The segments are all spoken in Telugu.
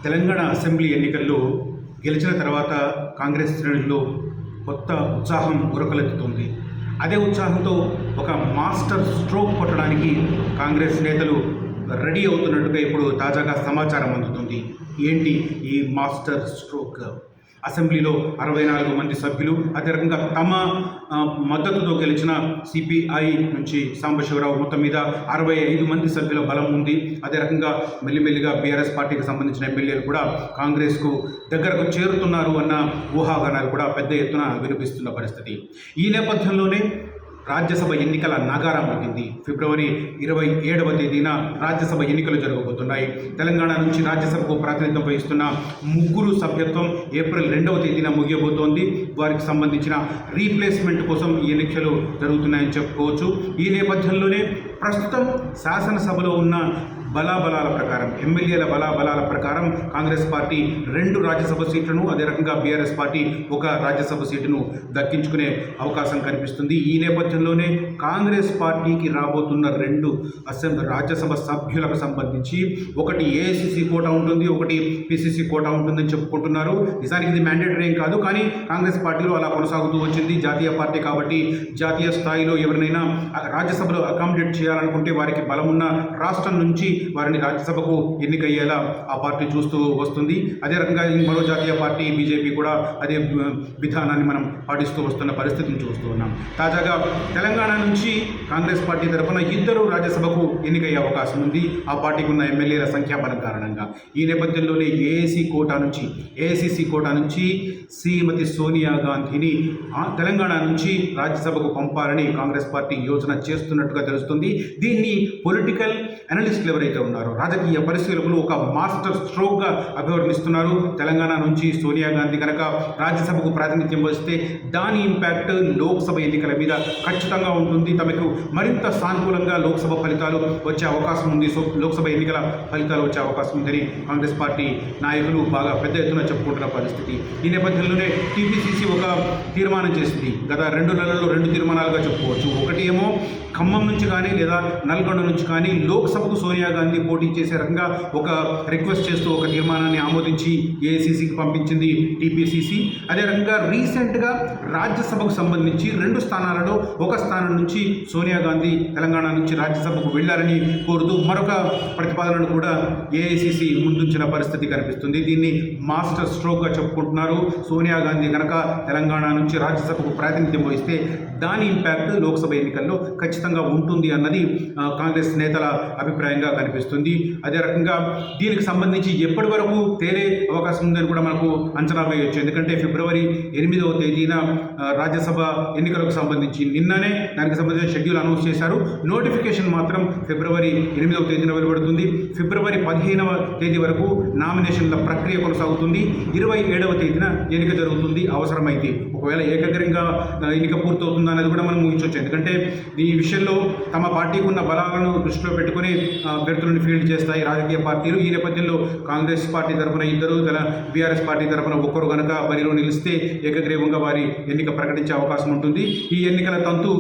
తెలంగాణ అసెంబ్లీ ఎన్నికల్లో గెలిచిన తర్వాత కాంగ్రెస్ శ్రేణుల్లో కొత్త ఉత్సాహం ఉరకలెత్తుతుంది. అదే ఉత్సాహంతో ఒక మాస్టర్ స్ట్రోక్ కొట్టడానికి కాంగ్రెస్ నేతలు రెడీ అవుతున్నట్టుగా ఇప్పుడు తాజాగా సమాచారం అందుతుంది. ఏంటి ఈ మాస్టర్ స్ట్రోక్? అసెంబ్లీలో 64 మంది సభ్యులు, అదే రకంగా తమ మద్దతుతో గెలిచిన సిపిఐ నుంచి సాంబశివరావు మొత్తం మీద 65 మంది సభ్యుల బలం ఉంది. అదే రకంగా మెల్లిమెల్లిగా బీఆర్ఎస్ పార్టీకి సంబంధించిన ఎమ్మెల్యేలు కూడా కాంగ్రెస్కు దగ్గరకు చేరుతున్నారు అన్న ఊహాగానాలు కూడా పెద్ద ఎత్తున వినిపిస్తున్న పరిస్థితి. ఈ నేపథ్యంలోనే రాజ్యసభ ఎన్నికల నగారా మోగింది. ఫిబ్రవరి 27వ తేదీన రాజ్యసభ ఎన్నికలు జరగబోతున్నాయి. తెలంగాణ నుంచి రాజ్యసభకు ప్రాతినిధ్యం వహిస్తున్న 3 సభ్యత్వం ఏప్రిల్ 2వ తేదీన ముగియబోతోంది. వారికి సంబంధించిన రీప్లేస్మెంట్ కోసం ఈ ఎన్నికలు జరుగుతున్నాయని చెప్పుకోవచ్చు. ఈ నేపథ్యంలోనే ప్రస్తుతం శాసనసభలో ఉన్న బలాబలాల ప్రకారం, ఎమ్మెల్యేల బలాబలాల ప్రకారం కాంగ్రెస్ పార్టీ 2 రాజ్యసభ సీట్లను, అదే రకంగా బీఆర్ఎస్ పార్టీ 1 రాజ్యసభ సీటును దక్కించుకునే అవకాశం కనిపిస్తుంది. ఈ నేపథ్యంలోనే కాంగ్రెస్ పార్టీకి రాబోతున్న 2 రాజ్యసభ సభ్యులకు సంబంధించి ఒకటి ఏఐసిసి కోటా ఉంటుంది, ఒకటి పిసిసి కోటా ఉంటుందని చెప్పుకుంటున్నారు. నిజానికి ఇది మ్యాండేటరీ ఏం కాదు, కానీ కాంగ్రెస్ పార్టీలో అలా కొనసాగుతూ వచ్చింది. జాతీయ పార్టీ కాబట్టి జాతీయ స్థాయిలో ఎవరినైనా రాజ్యసభలో అకామిడేట్ చేయాలనుకుంటే వారికి బలమున్న రాష్ట్రం నుంచి వారిని రాజ్యసభకు ఎన్నికయ్యేలా ఆ పార్టీ చూస్తూ వస్తుంది. అదే రకంగా మరో జాతీయ పార్టీ బీజేపీ కూడా అదే విధానాన్ని మనం పాటిస్తూ వస్తున్న పరిస్థితిని చూస్తూ ఉన్నాం. తాజాగా తెలంగాణ నుంచి కాంగ్రెస్ పార్టీ తరఫున 2 రాజ్యసభకు ఎన్నికయ్యే అవకాశం ఉంది, ఆ పార్టీకి ఉన్న ఎమ్మెల్యేల సంఖ్యాబలం కారణంగా. ఈ నేపథ్యంలోనే ఏఐసిసి కోటా నుంచి శ్రీమతి సోనియా గాంధీని తెలంగాణ నుంచి రాజ్యసభకు పంపాలని కాంగ్రెస్ పార్టీ యోచన చేస్తున్నట్టుగా తెలుస్తుంది. దీన్ని పొలిటికల్ అనలిస్టులు ఎవరైతే ఉన్నారు, రాజకీయ పరిశీలకులు ఒక మాస్టర్ స్ట్రోక్గా అభివర్ణిస్తున్నారు. తెలంగాణ నుంచి సోనియా గాంధీ కనుక రాజ్యసభకు ప్రాతినిధ్యం వహిస్తే దాని ఇంపాక్ట్ లోక్సభ ఎన్నికల మీద ఖచ్చితంగా ఉంటుంది. తమకు మరింత సానుకూలంగా లోక్సభ ఫలితాలు వచ్చే అవకాశం ఉంది, లోక్సభ ఎన్నికల ఫలితాలు వచ్చే అవకాశం ఉందని కాంగ్రెస్ పార్టీ నాయకులు బాగా పెద్ద ఎత్తున చెప్పుకుంటున్న పరిస్థితి. ఈ నేపథ్యంలోనే టీపీసీసీ ఒక తీర్మానం చేసింది. గత 2 నెలల్లో 2 తీర్మానాలుగా చెప్పుకోవచ్చు. ఒకటి ఏమో ఖమ్మం నుంచి కానీ లేదా నల్గొండ నుంచి కానీ లోక్సభకు సోనియా గాంధీ పోటీ చేసే రకంగా ఒక రిక్వెస్ట్ చేస్తూ ఒక తీర్మానాన్ని ఆమోదించి ఏఐసిసికి పంపించింది టీపీసీసీ. అదే రకంగా రీసెంట్గా రాజ్యసభకు సంబంధించి 2 స్థానాలలో ఒక స్థానం నుంచి సోనియా గాంధీ తెలంగాణ నుంచి రాజ్యసభకు వెళ్లారని కోరుతూ మరొక ప్రతిపాదనను కూడా ఏఐసిసి ముందుంచిన పరిస్థితి కనిపిస్తుంది. దీన్ని మాస్టర్ స్ట్రోక్గా చెప్పుకుంటున్నారు. సోనియా గాంధీ కనుక తెలంగాణ నుంచి రాజ్యసభకు ప్రాతినిధ్యం వహిస్తే దాని ఇంపాక్ట్ లోక్సభ ఎన్నికల్లో ఖచ్చితంగా ఉంటుంది అన్నది కాంగ్రెస్ నేతల అభిప్రాయంగా కనిపిస్తుంది. అదే రకంగా దీనికి సంబంధించి ఎప్పటి వరకు తేలే అవకాశం ఉందని కూడా మనకు అంచనా వేయవచ్చు. ఎందుకంటే ఫిబ్రవరి 8వ తేదీన రాజ్యసభ ఎన్నికలకు సంబంధించి నిన్ననే దానికి సంబంధించిన షెడ్యూల్ అనౌన్స్ చేశారు. నోటిఫికేషన్ మాత్రం ఫిబ్రవరి 8వ తేదీన వెలువడుతుంది. ఫిబ్రవరి 15వ తేదీ వరకు నామినేషన్ల ప్రక్రియ కొనసాగుతుంది. 27వ తేదీన ఎన్నిక జరుగుతుంది అవసరమైతే. ఒకవేళ ఏకగ్రీవంగా ఎన్నిక పూర్తవుతుందా అనేది కూడా మనం ఊహించవచ్చు. ఎందుకంటే ఈ విషయంలో తమ పార్టీకి ఉన్న బలాలను దృష్టిలో పెట్టుకుని అభ్యర్థులను ఫీల్డ్ చేస్తాయి రాజకీయ పార్టీలు. ఈ నేపథ్యంలో కాంగ్రెస్ పార్టీ తరఫున 2, బీఆర్ఎస్ పార్టీ తరఫున 1 కనుక బరిలో నిలిస్తే ఏకగ్రీవంగా వారి ఎన్నిక ప్రకటించే అవకాశం ఉంటుంది. ఈ ఎన్నికల తంతు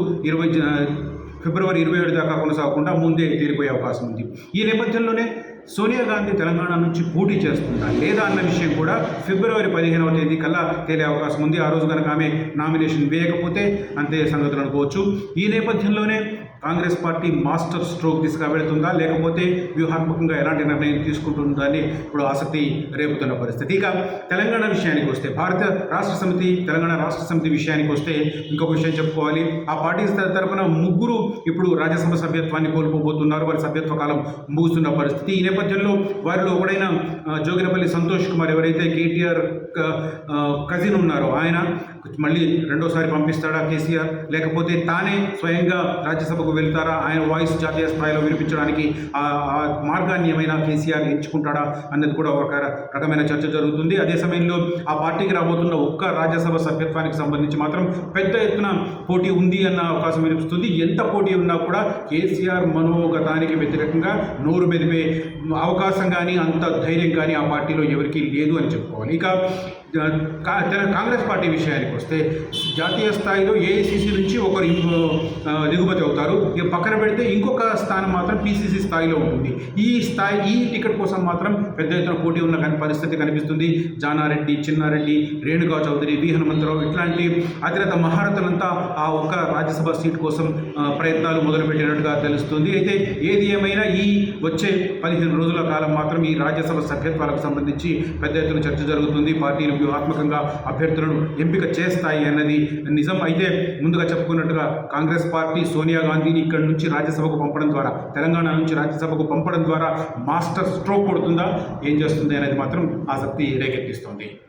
ఫిబ్రవరి 27 దాకా కొనసాగకుండా ముందే తీరిపోయే అవకాశం ఉంది. ఈ నేపథ్యంలోనే సోనియా గాంధీ తెలంగాణ నుంచి పోటీ చేస్తుందా లేదా అన్న విషయం కూడా ఫిబ్రవరి 15వ తేదీ కల్లా తేలే అవకాశం ఉంది. ఆ రోజు కనుక ఆమె నామినేషన్ వేయకపోతే అంతే సంగతులు అనుకోవచ్చు. ఈ నేపథ్యంలోనే కాంగ్రెస్ పార్టీ మాస్టర్ స్ట్రోక్ దిశగా వెళుతుందా లేకపోతే వ్యూహాత్మకంగా ఎలాంటి నిర్ణయం తీసుకుంటుందా అని ఇప్పుడు ఆసక్తి రేపుతున్న పరిస్థితి. ఇక తెలంగాణ విషయానికి వస్తే, తెలంగాణ రాష్ట్ర సమితి విషయానికి వస్తే ఇంకొక విషయం చెప్పుకోవాలి. ఆ పార్టీ తరఫున 3 ఇప్పుడు రాజ్యసభ సభ్యత్వాన్ని కోల్పోబోతున్నారు. వారి సభ్యత్వ కాలం ముగుస్తున్న పరిస్థితి. ఈ నేపథ్యంలో వారిలో ఒకడైన జోగినపల్లి సంతోష్ కుమార్ ఎవరైతే కేటీఆర్ కజిన్ ఉన్నారో ఆయన మళ్ళీ 2వసారి పంపిస్తాడా కేసీఆర్, లేకపోతే తానే స్వయంగా రాజ్యసభకు వెళ్తారా, ఆయన వాయిస్ జాతీయ స్థాయిలో వినిపించడానికి ఆ మార్గాన్ని ఏమైనా కేసీఆర్ ఎంచుకుంటాడా అన్నది కూడా ఒక రకమైన చర్చ జరుగుతుంది. అదే సమయంలో ఆ పార్టీకి రాబోతున్న 1 రాజ్యసభ సభ్యత్వానికి సంబంధించి మాత్రం పెద్ద ఎత్తున పోటీ ఉంది అన్న అవకాశం వినిపిస్తుంది. ఎంత పోటీ ఉన్నా కూడా కేసీఆర్ మనోగతానికి వ్యతిరేకంగా నోరు మెదిపే అవకాశం కానీ అంత ధైర్యం కానీ ఆ పార్టీలో ఎవరికీ లేదు అని చెప్పుకోవాలి. ఇక కాంగ్రెస్ పార్టీ విషయానికి విషయానికి వస్తే జాతీయ స్థాయిలో ఏఐసిసి నుంచి ఒకరు దిగుమతి అవుతారు. ఇక పక్కన పెడితే ఇంకొక స్థానం మాత్రం పిసిసి స్థాయిలో ఉంటుంది. ఈ టికెట్ కోసం మాత్రం పెద్ద ఎత్తున పోటీ ఉన్న పరిస్థితి కనిపిస్తుంది. జానారెడ్డి, చిన్నారెడ్డి, రేణుకా చౌదరి, వి హనుమంతరావు ఇట్లాంటి అతిరథ మహారథులంతా ఆ ఒక్క రాజ్యసభ సీట్ కోసం ప్రయత్నాలు మొదలుపెట్టినట్టుగా తెలుస్తుంది. అయితే ఏది ఏమైనా ఈ వచ్చే 15 రోజుల కాలం మాత్రం ఈ రాజ్యసభ సభ్యత్వాలకు సంబంధించి పెద్ద ఎత్తున చర్చ జరుగుతుంది. పార్టీలు వ్యూహాత్మకంగా అభ్యర్థులను ఎంపిక చేస్తాయి అన్నది నిజం. అయితే ముందుగా చెప్పుకున్నట్టుగా కాంగ్రెస్ పార్టీ సోనియా గాంధీని ఇక్కడి నుంచి రాజ్యసభకు పంపడం ద్వారా, తెలంగాణ నుంచి రాజ్యసభకు పంపడం ద్వారా మాస్టర్ స్ట్రోక్ కొడుతుందా, ఏం చేస్తుంది అనేది మాత్రం ఆసక్తి రేకెత్తిస్తుంది.